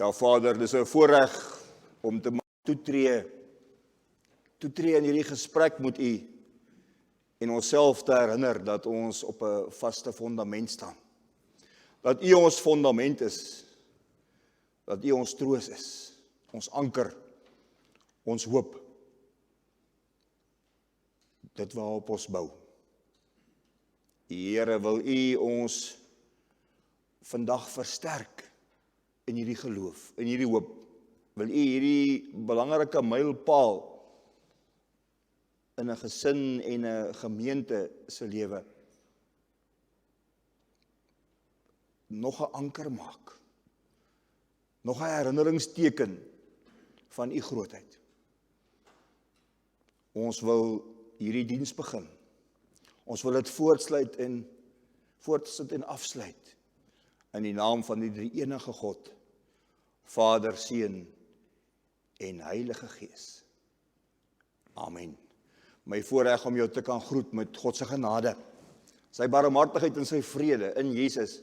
Ja, Vader, dis 'n voorreg om te mag toetree in hierdie gesprek met U en onsself te herinner dat ons op 'n vaste fondament staan. Dat U ons fondament is, dat U ons troos is, ons anker, ons hoop. Dit waarop ons bou. Here, wil U ons vandag versterk in hierdie geloof, in hierdie hoop. Wil U hierdie belangrike mylpaal in 'n gesin en 'n gemeente se lewe nog 'n anker maak. Nog 'n herinneringsteken van U grootheid. Ons wil hierdie diens begin. Ons wil dit voortsit en afsluit in die naam van die drie-enige God, Vader, Seun en Heilige Gees. Amen. My voorreg om jou te kan groet met God se genade, sy barmhartigheid en sy vrede in Jesus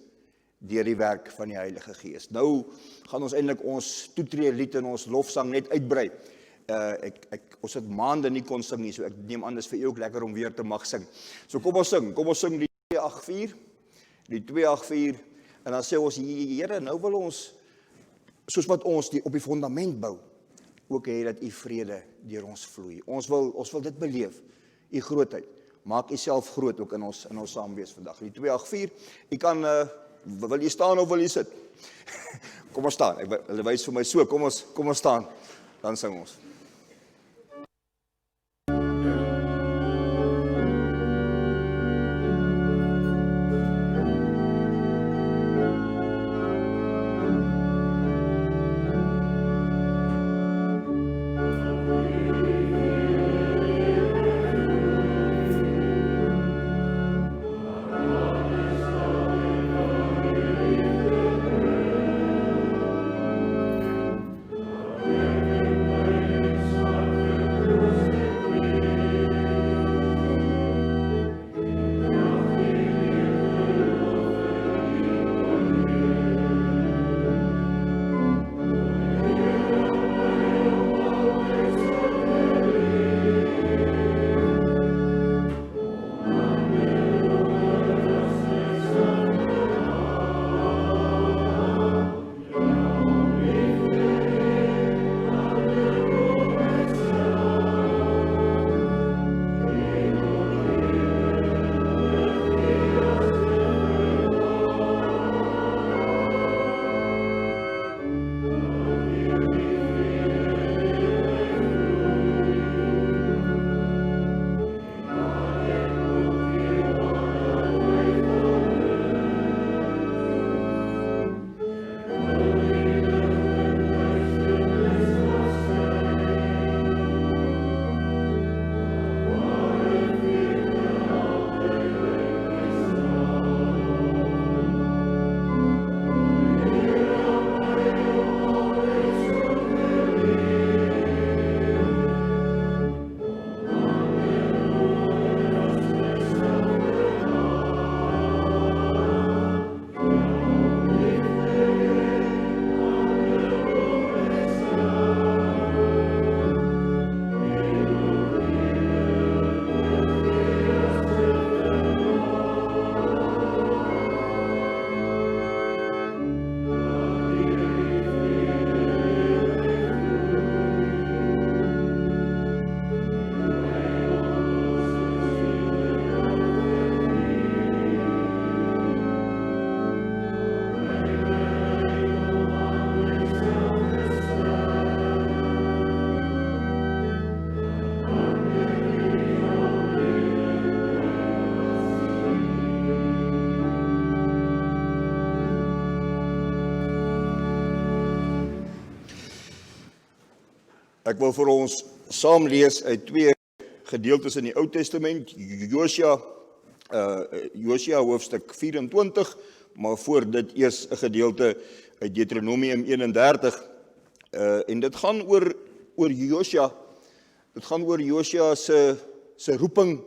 deur die werk van die Heilige Gees. Nou gaan ons eintlik ons toetree lied en ons lofsang net uitbrei. Ons het maande nie kon sing nie, so ek neem aan dis vir u ook lekker om weer te mag sing. So kom ons sing die 284, en dan sê ons, Here, nou wil ons, soos wat ons op die fondament bou, ook hê dat U vrede deur ons vloei. Ons wil dit beleef, U grootheid. Maak U self groot ook in ons saamwees vandag. Die 284, U kan, wil jy staan of wil jy sit? Kom ons staan, hulle wys vir my so, kom ons staan, dan sing ons. Ek wil vir ons saam lees uit twee gedeeltes in die Ou Testament, Josua hoofstuk 24, maar voor dit eers 'n gedeelte uit Deuteronomium 31. En dit gaan oor Josua. Dit gaan oor Josua se roeping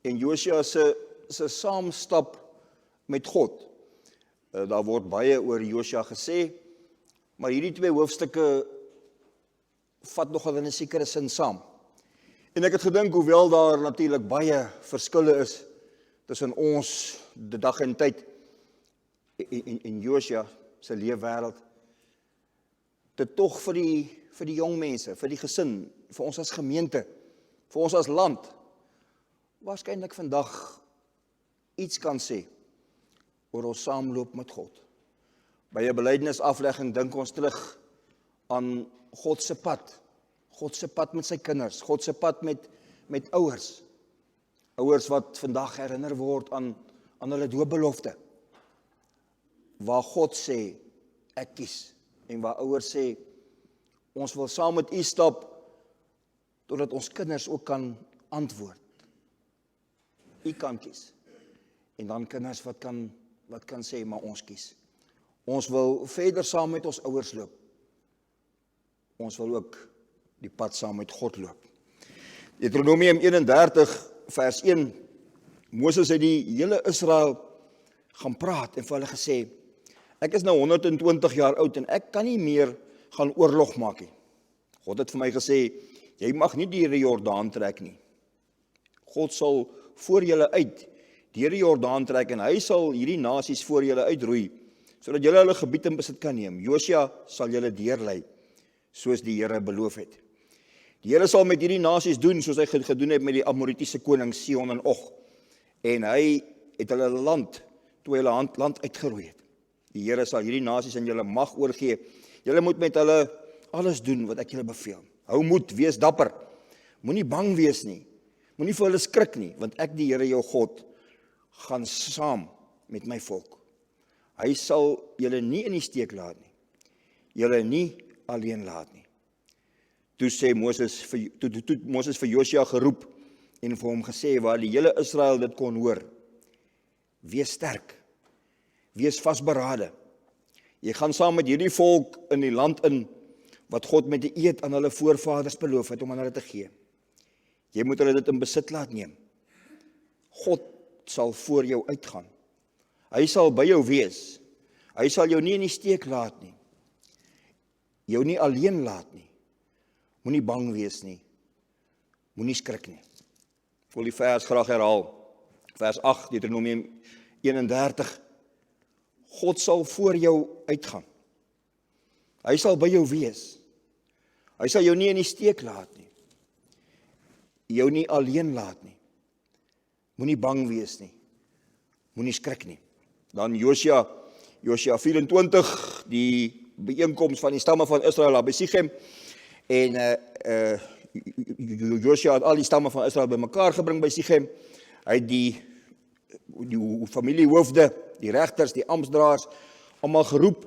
en Josua se saamstap met God. Daar word baie oor Josua gesê. maar hierdie twee hoofstukke vat nogal in 'n sekere sin saam. En ek het gedink, hoewel daar natuurlik baie verskille is tussen ons, die dag en tyd, en Josua se leefwêreld, dit tog vir die jong mense, vir die gesin, vir ons as gemeente, vir ons as land, waarskynlik vandag iets kan sê oor ons saamloop met God. By 'n belydenisaflegging dink ons terug aan God se pad met sy kinders, God se pad met ouers wat vandag herinner word aan hulle doopbelofte, waar God sê, ek kies, en waar ouers sê, ons wil saam met u stap, totdat ons kinders ook kan antwoord. U kan kies. En dan kinders wat kan sê, maar ons kies. Ons wil verder saam met ons ouers loop. Ons wil ook die pad saam met God loop. Deuteronomium 31 vers 1, Moses het die hele Israel gaan praat en vir hulle gesê, ek is nou 120 jaar oud en ek kan nie meer gaan oorlog maak nie. God het vir my gesê, jy mag nie deur die Jordaan trek nie. God sal voor julle uit deur die Jordaan trek en hy sal hierdie nasies voor julle uitroei, sodat julle hulle gebied in besit kan neem. Josua sal julle deurlei, soos die Here beloof het. Die Here sal met hierdie nasies doen, soos hy gedoen het met die Amoritiese koning Sihon en Og. En hy het hulle land, toe hy hulle land uitgeroei het. Die Here sal hierdie nasies in julle mag oorgee. Julle moet met hulle alles doen wat ek julle beveel. Hou moed, wees dapper. Moenie bang wees nie. Moenie vir hulle skrik nie, want ek, die Here jou God, gaan saam met my volk. Hy sal julle nie in die steek laat nie. Julle nie alleen laat nie. Toe Moses vir Josua geroep en vir hom gesê, waar die hele Israel dit kon hoor, wees sterk, wees vasberade. Jy gaan saam met hierdie volk in die land in, wat God met die eed aan hulle voorvaders beloof het om aan hulle te gee. Jy moet hulle dit in besit laat neem. God sal voor jou uitgaan. Hy sal by jou wees. Hy sal jou nie in die steek laat nie. Jou nie alleen laat nie. Moenie bang wees nie. Moenie skrik nie. Ek wil die vers graag herhaal. Vers 8, Deuteronomium 31. God sal voor jou uitgaan. Hy sal by jou wees. Hy sal jou nie in die steek laat nie. Jou nie alleen laat nie. Moenie bang wees nie. Moenie skrik nie. Dan Josua 24, die bijeenkomst van die stamme van Israel by Sichem. En Josua het al die stamme van Israel bymekaar gebring by Sichem. Hy het die familiehoofde, die regters, die amptdraers, almal geroep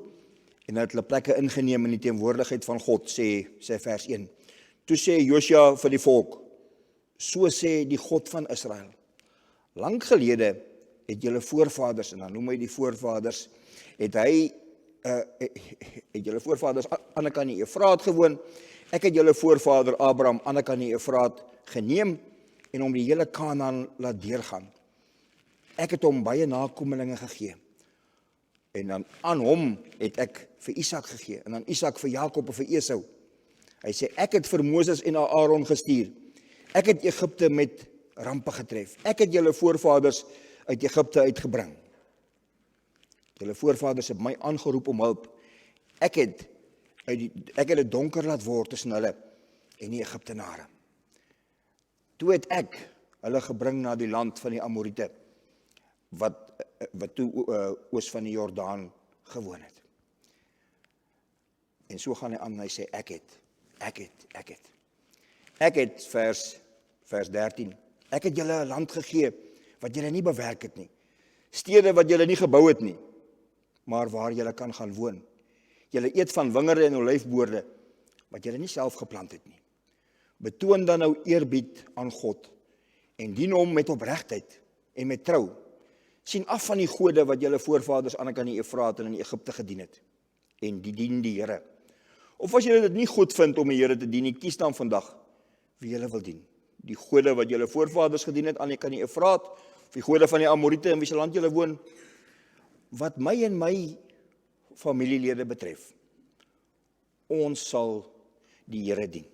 en het hulle plekke ingeneem in die teenwoordigheid van God, sê vers 1. Toe sê Josua vir die volk, so sê die God van Israel, lang gelede het julle voorvaders, en dan noem hy die voorvaders, het julle voorvaders aan die kant die Efraat gewoon, ek het julle voorvader Abraham aan die kant die Efraat geneem, en om die hele Kanaan laat deurgaan. Ek het hom baie nakomelinge gegee, en dan aan hom het ek vir Isak gegee, en aan Isak vir Jakob en vir Esau. Hy sê, ek het vir Moses en Aaron gestuur, ek het Egipte met rampe getref, ek het julle voorvaders uit Egipte uitgebring. Julle voorvaders het my aangeroep om hulp, ek het dit donker laat word tussen hulle en die Egiptenare. Toe het ek hulle gebring na die land van die Amorite, wat toe oos van die Jordaan gewoon het. En so gaan hy aan en hy sê, ek het, vers 13, ek het julle 'n land gegee, wat julle nie bewerk het nie, stede wat julle nie gebou het nie, maar waar julle kan gaan woon. Julle eet van wingerde en olyfboorde, wat julle nie self geplant het nie. Betoon dan nou eerbied aan God, en dien hom met opregtheid en met trou. Sien af van die gode wat julle voorvaders aan die kant die Efraat en in Egipte gedien het, en dien die Here. Of as julle dit nie goed vind om die Here te dien, kies dan vandag wie julle wil dien. Die gode wat julle voorvaders gedien het aan die kant die Efraat, of die gode van die Amorite in wie se land julle woon. Wat my en my familielede betref, ons sal die Here dien.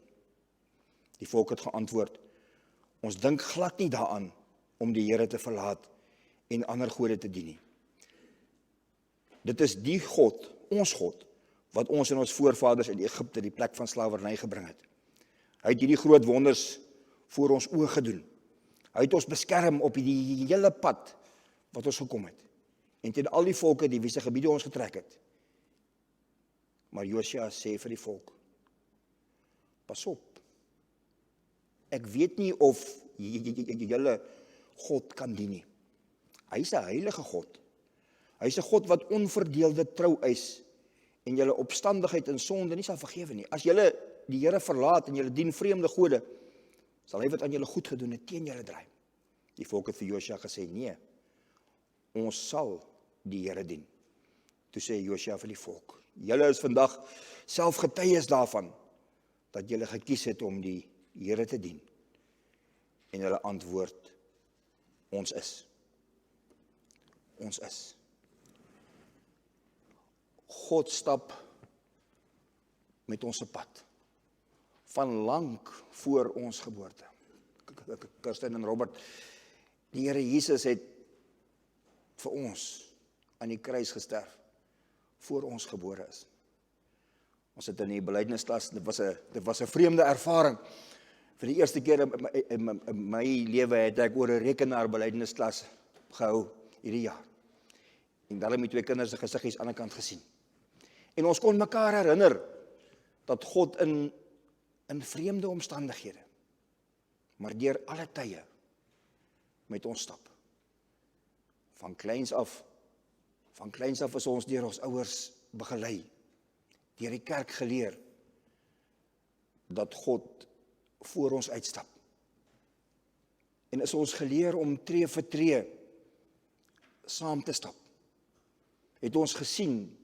Die volk het geantwoord, ons dink glad nie daaraan om die Here te verlaat en ander gode te dien nie. Dit is die God, ons God, wat ons en ons voorvaders in Egipte die plek van slawerny gebring het. Hy het hierdie groot wonders voor ons oë gedoen. Hy het ons beskerm op die hele pad wat ons gekom het. En teen al die volke die wie se gebiede ons getrek het. Maar Josua sê vir die volk, pas op, ek weet nie of julle God kan dien nie. Hy is 'n heilige God. Hy is 'n God wat onverdeelde trou eis en julle opstandigheid en sonde nie sal vergewe nie. As julle die Here verlaat en julle dien vreemde gode, sal hy wat aan julle goed gedoen het teen julle draai. Die volk het vir Josua gesê, nee, ons sal die Here dien. Toe sê Josua vir die volk, julle is vandag self getuies daarvan, dat julle gekies het om die Here te dien. En hulle antwoord, ons is. Ons is. God stap met ons op pad. Van lank voor ons geboorte. Kirsten en Robert, die Here Jesus het vir ons aan die kruis gesterf, voor ons gebore is. Ons het in die belydennisklas, dit was 'n vreemde ervaring. Vir die eerste keer in my lewe het ek oor 'n rekenaar belydennisklas gehou hierdie jaar. En daarom met twee kinders se gesiggies aan die ander kant gesien. En ons kon mekaar herinner dat God in vreemde omstandighede, maar deur alle tye met ons stap. Van kleins af is ons deur ons ouers begelei, deur die kerk geleer, dat God voor ons uitstap. En is ons geleer om tree vir tree saam te stap. Het ons gesien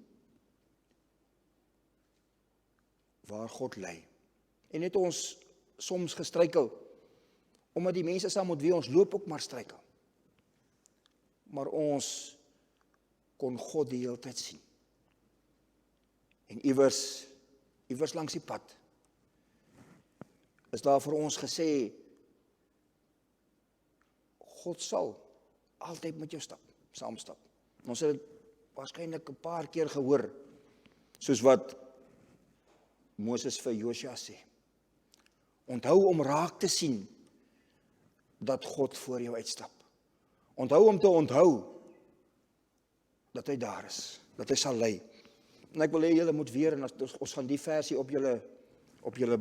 waar God lei. En het ons soms gestruikel, omdat die mense saam met wie ons loop ook maar struikel. Maar ons kon God die hele tyd sien. En iewers langs die pad is daar vir ons gesê, God sal altyd met jou saamstap. Ons het dit waarskynlik 'n paar keer gehoor, soos wat Moses vir Josua sê. Onthou om raak te sien dat God voor jou uitstap. Onthou om te onthou dat hy daar is, dat hy sal lei. En ek wil hê julle moet weer, en ons gaan die versie op julle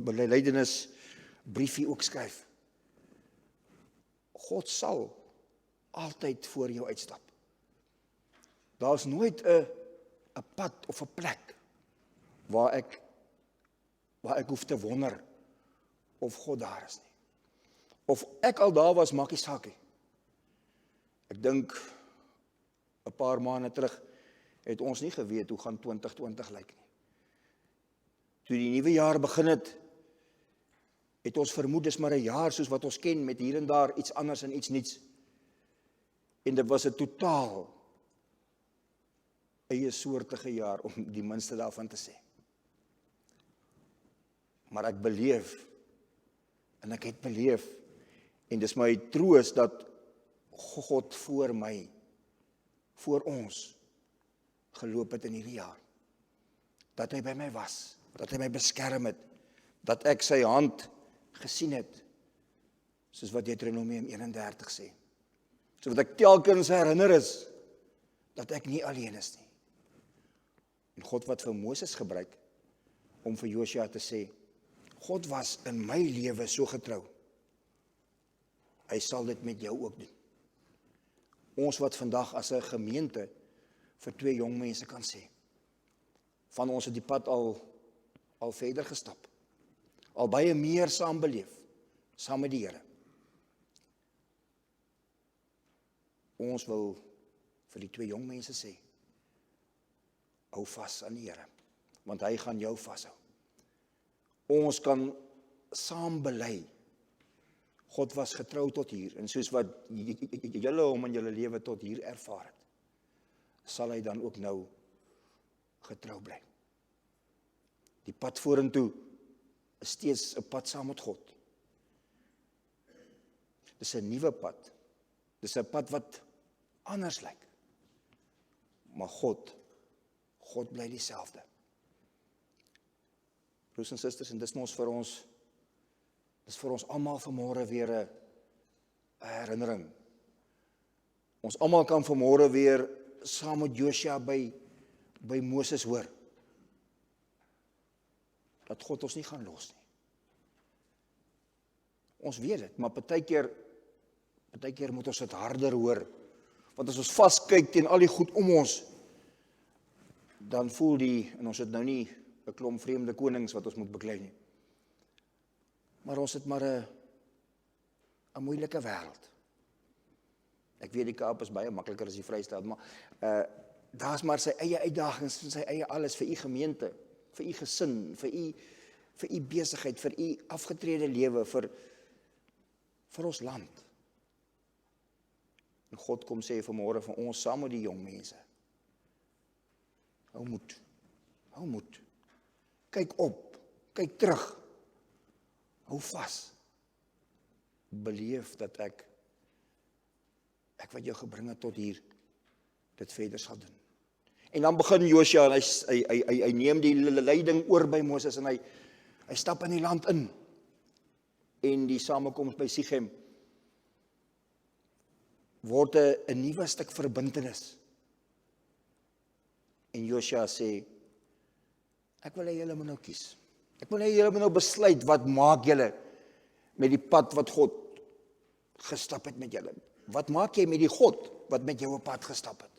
belydenis briefie ook skryf. God sal altyd voor jou uitstap. Daar's nooit 'n pad of 'n plek waar ek hoef te wonder of God daar is nie. Of ek al daar was, maak nie saak nie. Ek dink 'n paar maande terug het ons nie geweet hoe gaan 2020 lyk nie. Toe die nuwe jaar begin het ons vermoed dis maar 'n jaar soos wat ons ken, met hier en daar iets anders en iets niets. En dit was 'n totaal eie soortige jaar, om die minste daarvan te sê. Maar ek beleef, en ek het beleef, en dis my troos dat God voor my, voor ons, geloop het in hierdie jaar. Dat hy by my was, dat hy my beskerm het, dat ek sy hand gesien het, soos wat Deuteronomium 31 sê. So wat ek telkens herinner is, dat ek nie alleen is nie. En God wat vir Moses gebruik, om vir Josua te sê, God was in my lewe so getrou, hy sal dit met jou ook doen. Ons wat vandag as 'n gemeente vir twee jong mense kan sê, van ons het die pad al verder gestap, al baie meer saam beleef, saam met die Here. Ons wil vir die twee jong mense sê, hou vas aan die Here, want hy gaan jou vashou. Ons kan saam bely, God was getrou tot hier, en soos wat julle hom in julle lewe tot hier ervaar het, sal hy dan ook nou getrou bly. Die pad vorentoe is steeds 'n pad saam met God. Dis 'n nuwe pad. Dis 'n pad wat anders lyk. Maar God bly dieselfde. Broers en susters, en dis vir ons almal vanmôre weer 'n herinnering. Ons almal kan vanmôre weer saam met Josua by Moses hoor. Dat God ons nie gaan los nie. Ons weet dit, maar partykeer moet ons dit harder hoor. Want as ons vaskyk teen al die goed om ons, dan voel en ons het nou nie 'n klomp vreemde konings wat ons moet beklei nie. Maar ons het maar 'n moeilike wêreld. Ek weet die Kaap is baie makliker as die Vrystaat, maar daar's maar sy eie uitdagings en sy eie alles vir u gemeente, vir u gesin, vir u besigheid, vir u afgetrede lewe, vir ons land. En God kom sê vanmôre vir ons saam met die jong mense. Hou moed. Kyk op, kyk terug. Hou vas. Beleef dat ek wat jou gebring het tot hier, dit verder sal doen. En dan begin Josua en hy neem die leiding oor by Moses en hy stap in die land in. En die samekoms by Sichem word 'n nuwe stuk verbintenis. En Josua sê, ek wil hê julle moet nou kies. Ek wil hê julle moet nou besluit, wat maak julle met die pad wat God gestap het met julle? Wat maak jy met die God wat met jou op pad gestap het?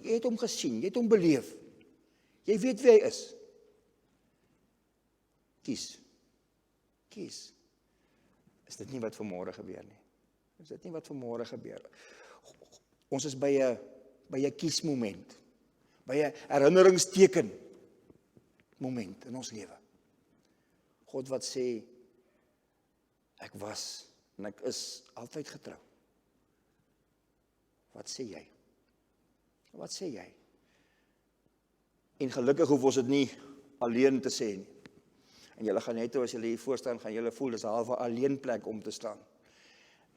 Jy het hom gesien, jy het hom beleef. Jy weet wie hy is. Kies. Is dit nie wat vanmôre gebeur nie? Is dit nie wat vanmôre gebeur? Ons is by 'n kiesmoment. By 'n herinneringsteken moment in ons lewe. God wat sê, ek was en ek is altyd getrou. Wat sê jy? Wat sê jy? En gelukkig hoef ons dit nie alleen te sê nie. En julle gaan net as julle hier voor staan, gaan julle voel dis 'n halwe alleen plek om te staan.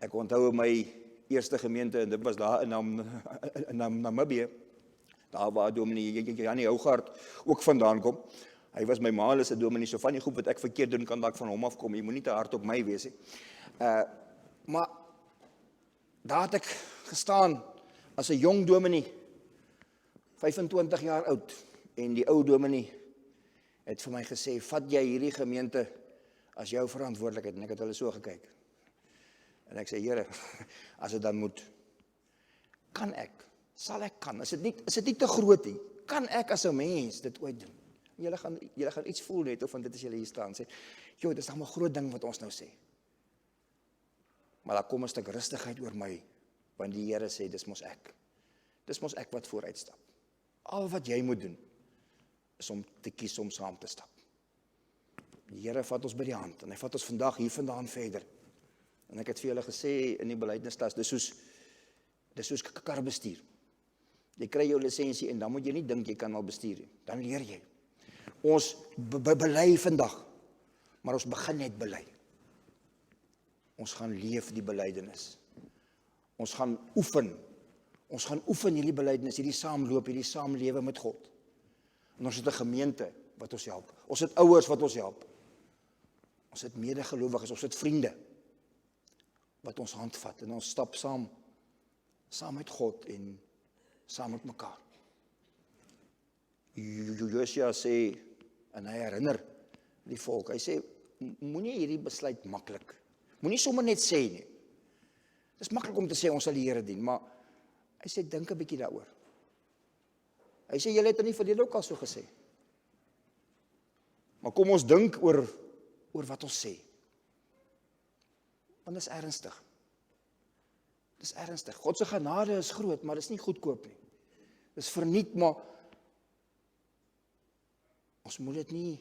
Ek onthou my eerste gemeente en dit was daar in Namibië. Daar waar dominee Janie Hougaard ook vandaan kom. Hy was my ma se dominee, so van die goed wat ek verkeerd doen kan dalk van hom afkom. Jy moenie te hard op my wees nie. Maar daar het ek gestaan as 'n jong dominee, 25 jaar oud, en die ou dominee het vir my gesê, vat jy hierdie gemeente as jou verantwoordelikheid, en ek het hulle so gekyk. En ek sê, Here, as dit dan moet, kan ek, sal ek kan, is dit nie te groot nie, kan ek as 'n mens dit ooit doen? Julle gaan iets voel net, of van dit as julle hier staan, sê, dit is dan 'n groot ding wat ons nou sê. Maar daar kom 'n stuk rustigheid oor my, want die Here sê, dis mos ek wat vooruit stap. Al wat jy moet doen, is om te kies om saam te stap. Die Here vat ons by die hand, en hy vat ons vandag hier vandaan verder. En ek het vir julle gesê in die belydensklas, dis soos karbestuur. Jy kry jou lisensie en dan moet jy nie dink jy kan al bestuur nie. Dan leer jy. Ons bely vandag, maar ons begin net bely. Ons gaan leef die belydenis. Ons gaan oefen hierdie belydenis, hierdie saamloop, hierdie saamlewe met God. En ons het 'n gemeente wat ons help. Ons het ouers wat ons help. Ons het medegelowiges, ons het vriende wat ons hand vat en ons stap saam met God en saam met mekaar. Josua sê, en hy herinner die volk, hy sê, moenie hierdie besluit maklik, moenie sommer net sê nie. Dit is maklik om te sê, ons sal die Here dien, maar hy sê, dink 'n bietjie daaroor. Hy sê, julle het in die verlede ook al so gesê. Maar kom ons dink oor wat ons sê. Want dit is ernstig. Dis ernstig. God se genade is groot, maar dis nie goedkoop nie. Dis verniet, maar ons moet dit nie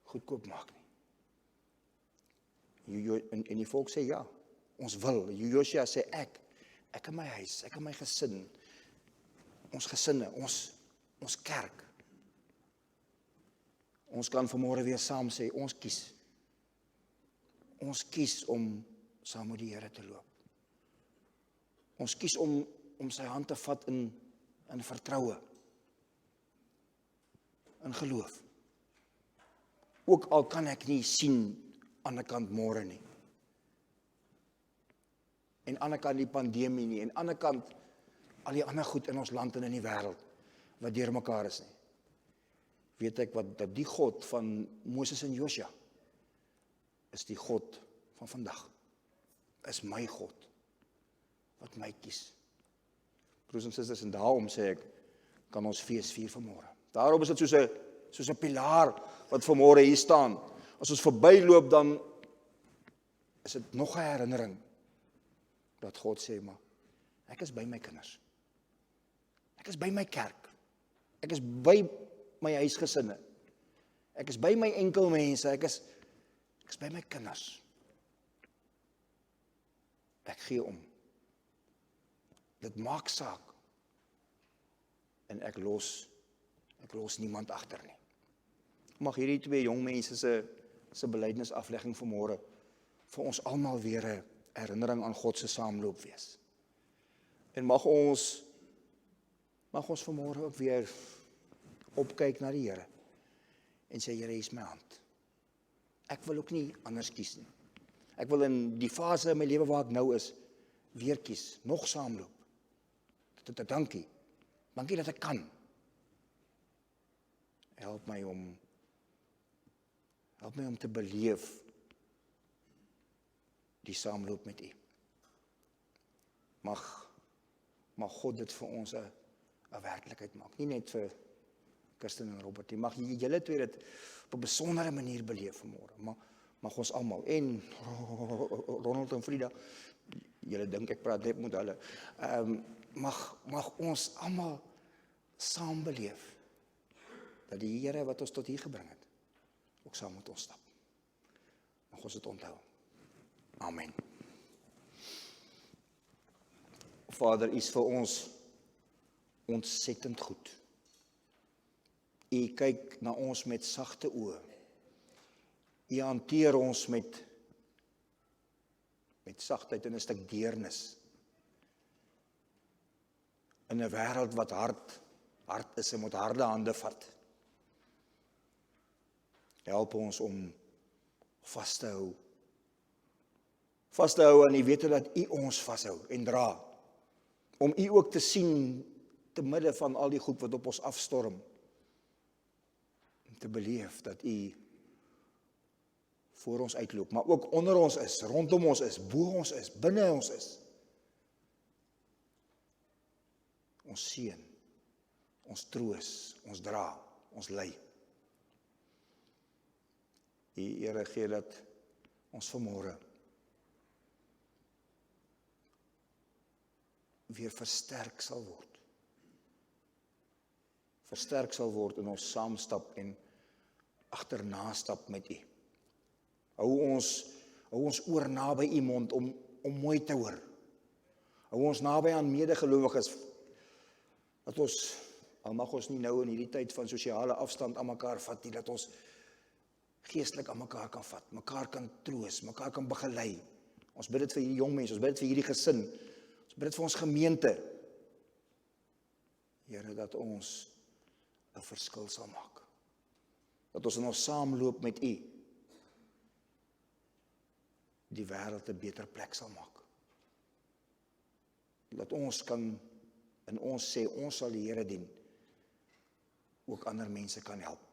goedkoop maak nie. En die volk sê ja, ons wil. Josua sê ek in my huis, ek in my gesin, ons gesinne, ons kerk. Ons kan vanmôre weer saam sê, ons kies. Ons kies om saam met die Here te loop. Ons kies om sy hand te vat in vertroue, in geloof. Ook al kan ek nie sien aan die kant môre nie. En aan die kant die pandemie nie, en aan die kant al die ander goed in ons land en in die wêreld wat deur mekaar is nie. Weet ek dat die God van Moses en Josua is die God van vandag. Is my God wat my kies. Broers en susters, en daarom sê ek, kan ons fees vier vanmôre. Daarom is dit soos 'n pilaar wat vanmôre hier staan. As ons verbyloop, dan is dit nog 'n herinnering dat God sê, maar ek is by my kinders. Ek is by my kerk. Ek is by my huisgesinne. Ek is by my enkel mense. Ek is by my kinders. Ek gee om. Dit maak saak. En ek los niemand agter nie. Mag hierdie twee jong mense se belydenisaflegging vanmôre vir ons almal weer 'n herinnering aan God se saamloop wees. En mag ons vanmôre ook weer opkyk na die Here en sê, Here, hier is my hand. Ek wil ook nie anders kies nie. Ek wil in die fase in my lewe waar ek nou is, weer kies, nog saamloop. Dankie. Dankie dat ek kan. Help my om te beleef die saamloop met U. Mag God dit vir ons 'n werklikheid maak. Nie net vir Kirsten en Robert nie. Mag julle twee dit op 'n besondere manier beleef vanmôre. Mag ons almal, en Ronald en Frida, julle dink ek praat net met hulle, mag ons almal saam beleef dat die Here wat ons tot hier gebring het, ook saam met ons stap. Mag ons dit onthou. Amen. Vader, U is vir ons ontsettend goed. U kyk na ons met sagte oë. U hanteer ons met sagtheid en 'n stuk deernis. In 'n wêreld wat hard is en met harde hande vat. Help ons om vas te hou aan die wete dat U ons vashou en dra. Om U ook te sien te midde van al die goed wat op ons afstorm. Om te beleef dat U voor ons uitloop, maar ook onder ons is, rondom ons is, bo ons is, binne ons is. Ons seën, ons troos, ons dra, ons lei. Here, gee dat ons vanmôre weer versterk sal word. Versterk sal word in ons saamstap en agterna stap met U. Hou ons oor naby U mond om mooi te hoor. Hou ons naby aan medegelowiges. Dat ons, al mag ons nie nou in hierdie tyd van sosiale afstand aan mekaar vat nie, dat ons geestelik aan mekaar kan vat, mekaar kan troos, mekaar kan begelei. Ons bid dit vir hierdie jong mense, ons bid dit vir hierdie gesin, ons bid dit vir ons gemeente. Here, dat ons 'n verskil sal maak. Dat ons in ons saamloop met U die wêreld 'n beter plek sal maak. Dat ons kan, en ons sê, ons sal die Here dien, ook ander mense kan help.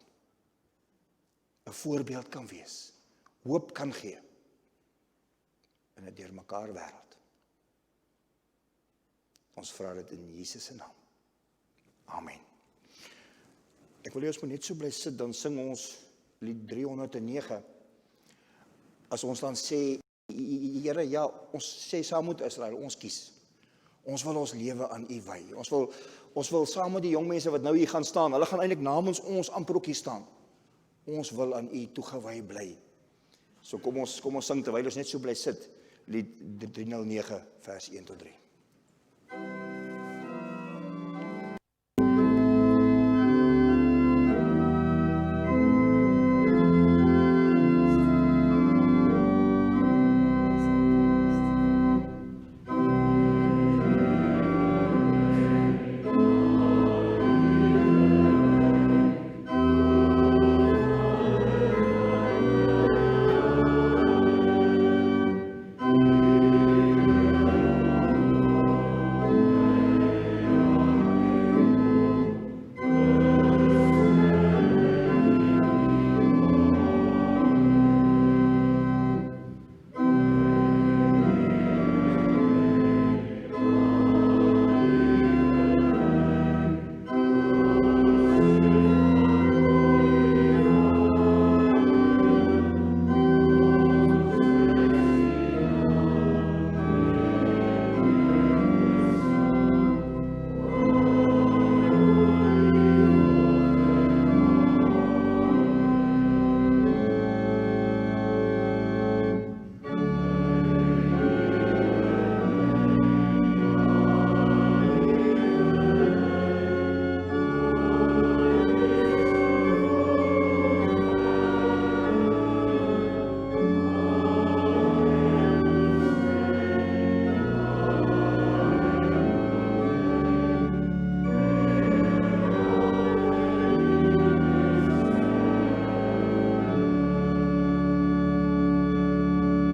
'n voorbeeld kan wees, hoop kan gee in 'n deurmekaar wêreld. Ons vra dit in Jesus se naam. Amen. Ek wil ons moet net so bly sit, dan sing ons lied 309. As ons dan sê, Here, ja, ons sê saam met Israel, ons kies. Ons wil ons lewe aan U wy. Ons wil saam met die jong mense wat nou hier gaan staan, hulle gaan eintlik namens ons amper ook hier staan. Ons wil aan U toegewy bly. So kom ons sing terwyl ons net so bly sit, lied 309 vers 1 tot 3.